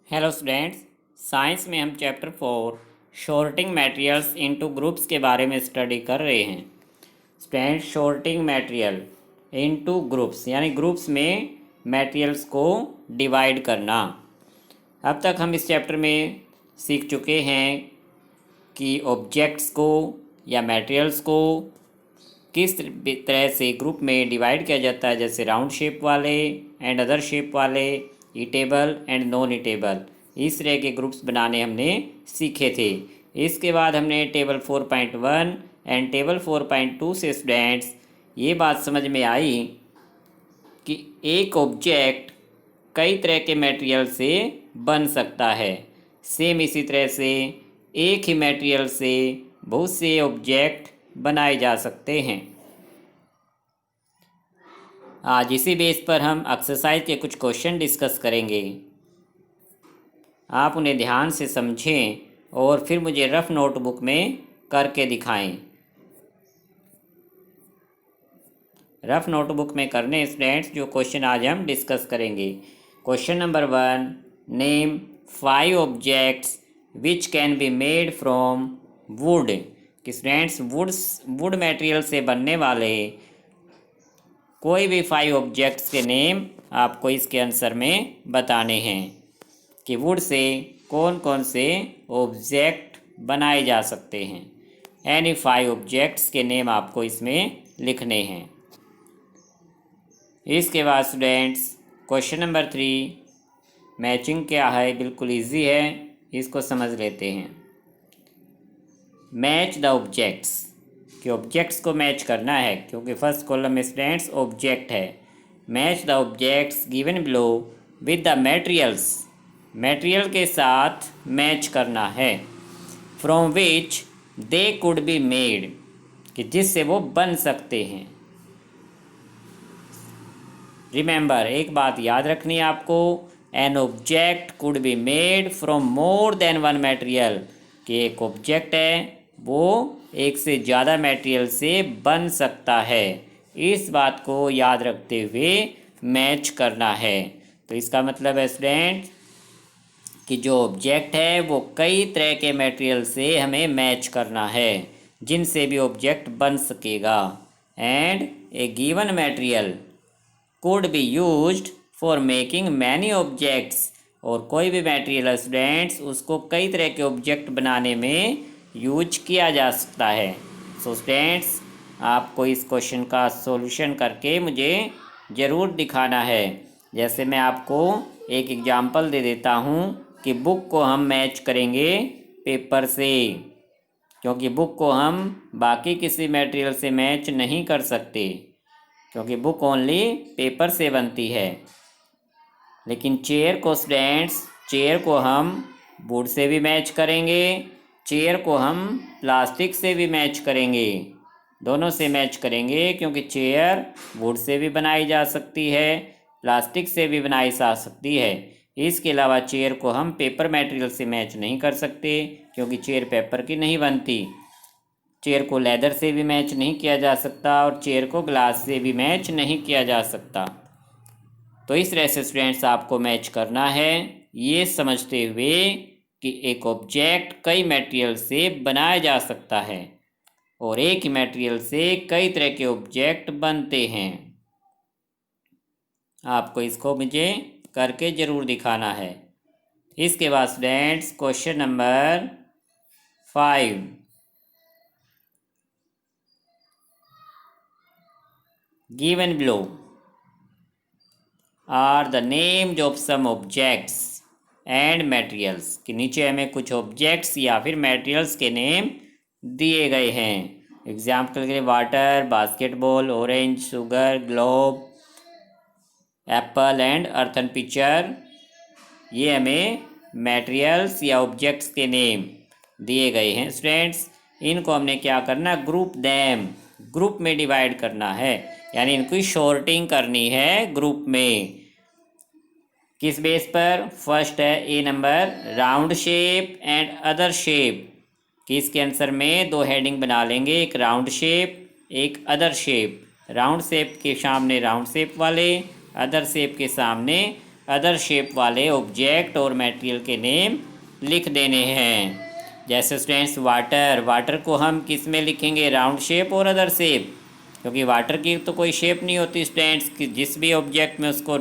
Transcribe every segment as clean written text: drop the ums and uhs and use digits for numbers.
Hello students, science में हम chapter 4 sorting materials into groups के बारे में स्टडी कर रहे हैं। Students, sorting material into groups यानी ग्रुप्स में मटेरियल्स को डिवाइड करना। अब तक हम इस चैप्टर में सीख चुके हैं कि ऑब्जेक्ट्स को या मटेरियल्स को किस तरह से ग्रुप में डिवाइड किया जाता है, जैसे राउंड शेप वाले एंड अदर शेप वाले, ईटेबल एंड नॉन ईटेबल। इस तरह के ग्रुप्स बनाने हमने सीखे थे। इसके बाद हमने टेबल 4.1 एंड टेबल 4.2 से स्टूडेंट्स ये बात समझ में आई कि एक ऑब्जेक्ट कई तरह के मटेरियल से बन सकता है। सेम इसी तरह से एक ही मटेरियल से बहुत से ऑब्जेक्ट बनाए जा सकते हैं। आज इसी बेस पर हम एक्सरसाइज के कुछ क्वेश्चन डिस्कस करेंगे। आप उन्हें ध्यान से समझें और फिर मुझे रफ नोटबुक में करके दिखाएं। रफ नोटबुक में करने स्टूडेंट्स जो क्वेश्चन आज हम डिस्कस करेंगे। Question number 1, name 5 objects which can be made from would. कि स्टूडेंट्स वुड मटेरियल से बनने वाले कोई भी 5 ऑब्जेक्ट्स के नेम आपको इसके आंसर में बताने हैं कि वुड से कौन कौन से ऑब्जेक्ट बनाए जा सकते हैं। एनी 5 ऑब्जेक्ट्स के नेम आपको इसमें लिखने हैं। इसके बाद स्टूडेंट्स क्वेश्चन नंबर 3, मैचिंग क्या है, बिल्कुल इजी है, इसको समझ लेते हैं। मैच द ऑब्जेक्ट्स कि ऑब्जेक्ट्स को मैच करना है, क्योंकि फर्स्ट कॉलम में स्टूडेंट्स ऑब्जेक्ट है। Match the objects given below with the materials, material के साथ मैच करना है। From which they could be made कि जिससे वो बन सकते हैं। रिमेंबर, एक बात याद रखनी है आपको, an object could be made from more than one material कि एक ऑब्जेक्ट है वो एक से ज़्यादा मटेरियल से बन सकता है। इस बात को याद रखते हुए मैच करना है। तो इसका मतलब है स्टूडेंट कि जो ऑब्जेक्ट है वो कई तरह के मटेरियल से हमें मैच करना है जिनसे भी ऑब्जेक्ट बन सकेगा। And A given material could be used for making many objects, और कोई भी मटेरियल स्टूडेंट्स उसको कई तरह के ऑब्जेक्ट बनाने में यूज किया जा सकता है। सो स्टूडेंट्स, आपको इस क्वेश्चन का सॉल्यूशन करके मुझे ज़रूर दिखाना है। जैसे मैं आपको एक एग्जांपल दे देता हूँ कि बुक को हम मैच करेंगे पेपर से, क्योंकि बुक को हम बाकी किसी मटेरियल से मैच नहीं कर सकते, क्योंकि बुक ओनली पेपर से बनती है। लेकिन चेयर को स्टूडेंट्स, चेयर को हम वुड से भी मैच करेंगे, चेयर को हम प्लास्टिक से भी मैच करेंगे, दोनों से मैच करेंगे, क्योंकि चेयर वुड से भी बनाई जा सकती है, प्लास्टिक से भी बनाई जा सकती है। इसके अलावा चेयर को हम पेपर मटेरियल से मैच नहीं कर सकते, क्योंकि चेयर पेपर की नहीं बनती। चेयर को लेदर से भी मैच नहीं किया जा सकता और चेयर को ग्लास से भी मैच नहीं किया जा सकता। तो इस तरह से स्टूडेंट्स आपको मैच करना है, ये समझते हुए कि एक ऑब्जेक्ट कई मटेरियल से बनाया जा सकता है और एक ही मटेरियल से कई तरह के ऑब्जेक्ट बनते हैं। आपको इसको मुझे करके ज़रूर दिखाना है। इसके बाद students question number 5, given below are the names of some objects and materials कि नीचे हमें कुछ ऑब्जेक्ट्स या फिर मटेरियल्स के नेम दिए गए हैं। एग्जाम्पल के लिए water, basketball, orange, sugar, globe, Apple and earthen picture. ये हमें मटेरियल्स या ऑब्जेक्ट्स के नेम दिए गए हैं। स्टूडेंट्स, इनको हमने क्या करना, ग्रुप दैम, ग्रुप में डिवाइड करना है, यानी इनकी शॉर्टिंग करनी है ग्रुप में। किस बेस पर? फर्स्ट है a number, round shape and other shape कि इसके आंसर में 2 हेडिंग बना लेंगे, एक राउंड शेप, एक अदर शेप। राउंड शेप के सामने राउंड शेप वाले, अदर शेप के सामने अदर शेप वाले ऑब्जेक्ट और मटेरियल के नेम लिख देने हैं। जैसे स्टूडेंट्स वाटर, वाटर को हम किस में लिखेंगे, राउंड शेप और अदर शेप, क्योंकि वाटर की तो कोई शेप नहीं होती स्टूडेंट्स कि जिस भी ऑब्जेक्ट में उसको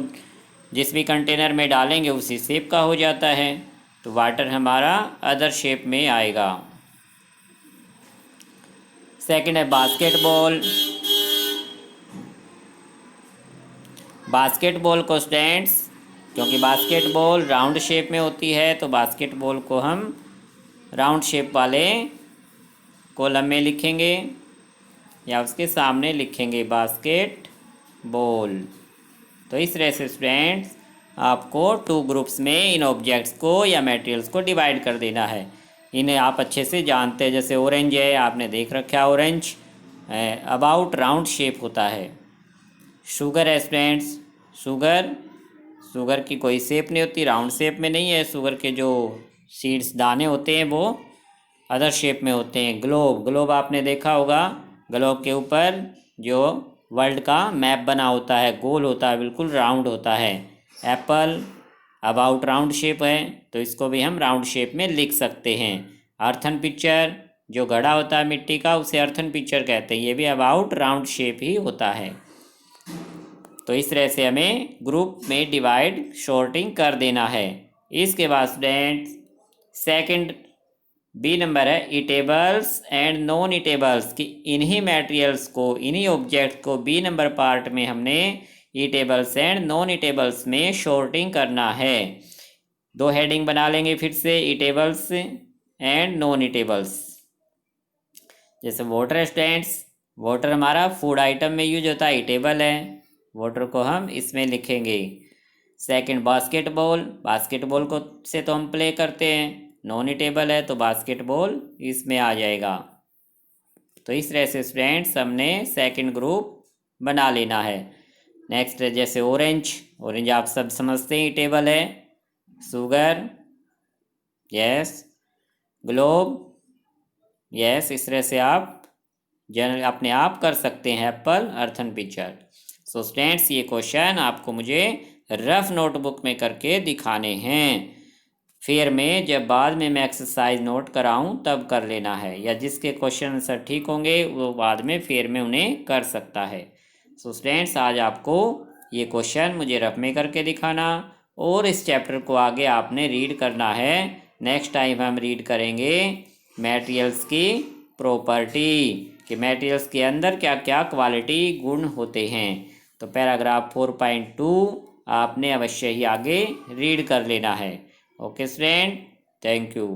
जिस भी कंटेनर में डालेंगे उसी शेप का हो जाता है। तो वाटर हमारा अदर शेप में आएगा। सेकंड है बास्केटबॉल। बास्केटबॉल को स्टूडेंट्स, क्योंकि बास्केटबॉल राउंड शेप में होती है तो बास्केटबॉल को हम राउंड शेप वाले कॉलम में लिखेंगे या उसके सामने लिखेंगे बास्केट बॉल। तो इस तरह से स्टूडेंट्स आपको 2 ग्रुप्स में इन ऑब्जेक्ट्स को या मटेरियल्स को डिवाइड कर देना है। इन्हें आप अच्छे से जानते हैं, जैसे ऑरेंज है, आपने देख रखा है ऑरेंज अबाउट राउंड शेप होता है। शुगर है स्टूडेंट्स, शुगर की कोई शेप नहीं होती, राउंड शेप में नहीं है। शुगर के जो सीड्स दाने होते हैं वो अदर शेप में होते हैं। ग्लोब आपने देखा होगा, ग्लोब के ऊपर जो वर्ल्ड का मैप बना होता है, गोल होता है, बिल्कुल राउंड होता है। एप्पल अबाउट राउंड शेप है तो इसको भी हम राउंड शेप में लिख सकते हैं। अर्थन पिक्चर, जो घड़ा होता है मिट्टी का, उसे अर्थन पिक्चर कहते हैं, ये भी अबाउट राउंड शेप ही होता है। तो इस तरह से हमें ग्रुप में डिवाइड शॉर्टिंग कर देना है। इसके बाद स्टूडेंट्स सेकंड बी नंबर है ईटेबल्स एंड नॉन ईटेबल्स, कि इन्हीं मटेरियल्स को, इन्हीं ऑब्जेक्ट को बी नंबर पार्ट में हमने ईटेबल्स एंड नॉन ईटेबल्स में शॉर्टिंग करना है। 2 हेडिंग बना लेंगे फिर से, ईटेबल्स एंड नॉन ईटेबल्स। जैसे वाटर स्टूडेंट्स, वाटर हमारा फूड आइटम में यूज होता है, ईटेबल है, वाटर को हम इसमें लिखेंगे। सेकंड बास्केटबॉल को से तो हम प्ले करते हैं, नॉन ईटेबल है तो बास्केटबॉल इसमें आ जाएगा। तो इस तरह से स्टूडेंट्स हमने सेकंड ग्रुप बना लेना है। नेक्स्ट है जैसे ऑरेंज आप सब समझते हैं ईटेबल है। शुगर यस, ग्लोब यस, इस तरह से आप अपने आप कर सकते हैं। Apple earthen picture. So students ये क्वेश्चन आपको मुझे रफ नोटबुक में करके दिखाने हैं। फिर में जब बाद में मैं एक्सरसाइज नोट कराऊं तब कर लेना है, या जिसके क्वेश्चन आंसर ठीक होंगे वो बाद में फिर में उन्हें कर सकता है। सो स्टूडेंट्स आज आपको ये क्वेश्चन मुझे रफ में करके दिखाना और इस चैप्टर को आगे आपने रीड करना है। नेक्स्ट टाइम हम रीड करेंगे मटेरियल्स की प्रॉपर्टी, कि मटेरियल्स के अंदर क्या क्या क्वालिटी गुण होते हैं। तो पैराग्राफ 4.2 आपने अवश्य ही आगे रीड कर लेना है। Okay student, thank you.